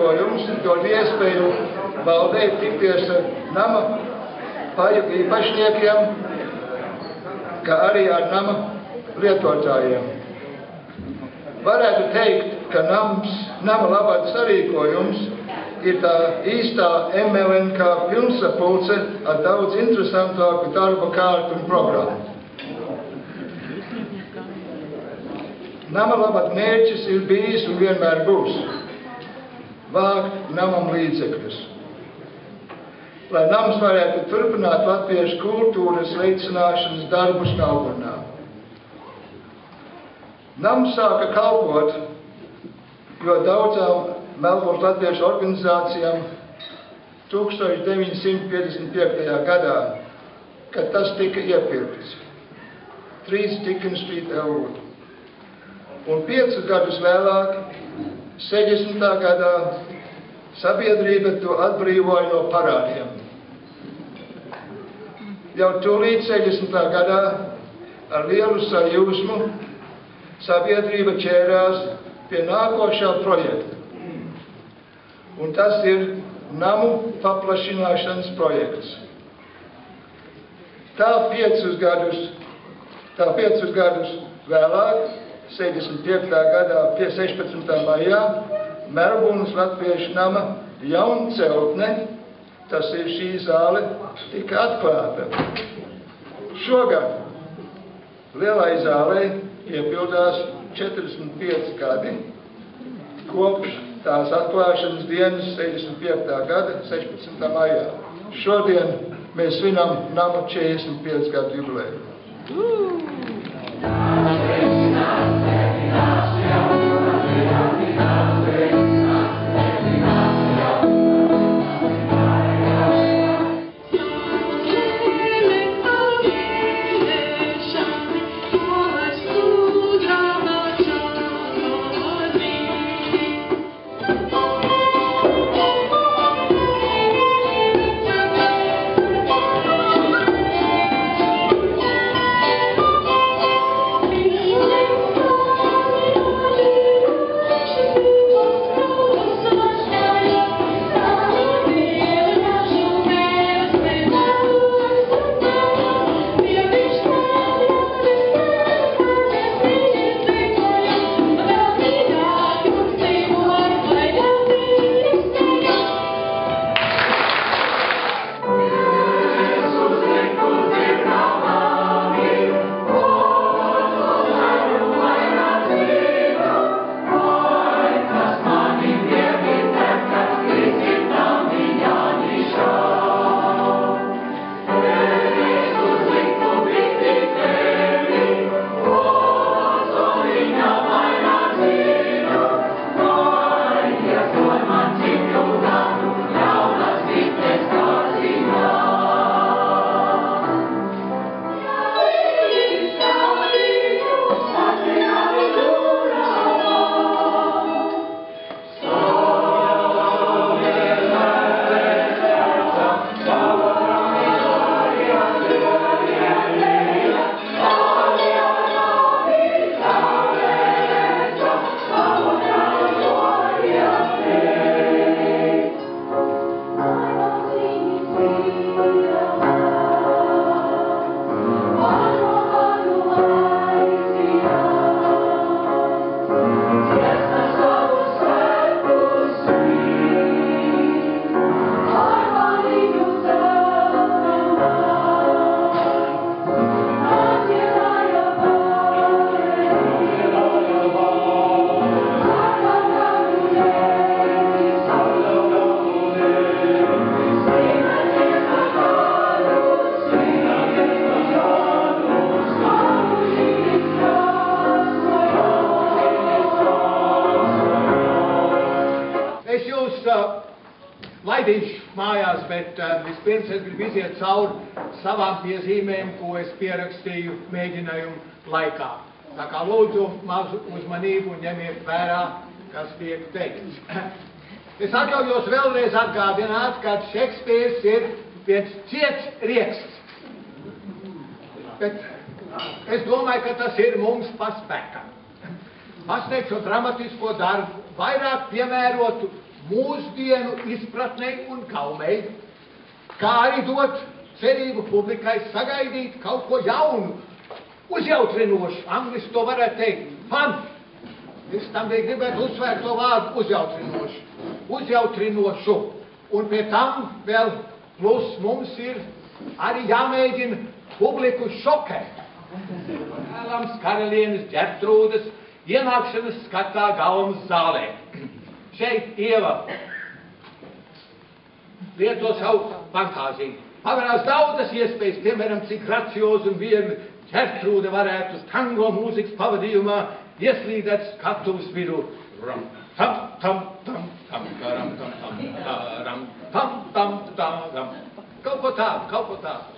sarīkojums dod iespēju valdei tikties ar nama īpašniekiem, kā arī ar nama lietotājiem. Varētu teikt, ka nama labāta sarīkojums ir tā īstā MLNK pilnsapulce ar daudz interesantāku darba kārtu un programmu. Nama labāta mērķis ir bijis un vienmēr būs vākt namam līdzekļus, lai nams varētu turpināt latviešu kultūras veicināšanas darbus Melburnā. Nams sāka kalpot, jo daudzām Melburnas latviešu organizācijām 1955. gadā, kad tas tika iepirkts. 3 Dickens Street, Elwood. Un 5 gadus vēlāk, 60. gadā, sabiedrība to atbrīvoja no parādiem. Jau tūlīt 60. gadā ar lielu sajūsmu sabiedrība ķērās pie nākošā projekta. Un tas ir namu paplašināšanas projekts. Tā 5 gadus vēlāk, 65. gadā, pie 16. maijā, Melburnas latviešu nama jaunceltne, tas ir šī zāle, tika atklāta. Šogad lielai zālei iepildās 45 gadi, kopš tās atklāšanas dienas 65. gada 16. maijā. Šodien mēs svinam nama 45 gadu jubileju. Laidīšu mājās, bet vispirms es gribu iziet cauri savām piezīmēm, ko es pierakstīju mēģinājumu laikā. Tā kā lūdzu mazu uzmanību un ņemiet vērā, kas tiek teikts. Es atļaujos vēlreiz atgādināt, ka Šekspīrs ir viens ciets rieksts. Bet es domāju, ka tas ir mums pa spēkam. Pasniegt šo dramatisko darbu vairāk piemērotu mūsdienu izpratnei un gaumei, kā arī dot cerību publikai sagaidīt kaut ko jaunu, uzjautrinošu. Angliski to varētu teikt fun. Es tam bija gribētu uzsvērt to vārdu uzjautrinošu. Uzjautrinošu. Un pie tam vēl plus mums ir arī jāmēģina publiku šokēt. Vēlams karalienes Ģertrūdes ienākšanas skatā Gaumas zālē. Šeit Ieva lieto savu fantāziju. Pavarās daudzas iespējas, piemēram, cik graciozi un viegli Ģertrūde varētu tango mūzikas pavadījumā ieslīdēt skatuves vidū. Ram, tam, tam, tam, tam, taram, tam, tam, taram, tam, tam, taram. Kaut ko tādu, kaut ko tādu.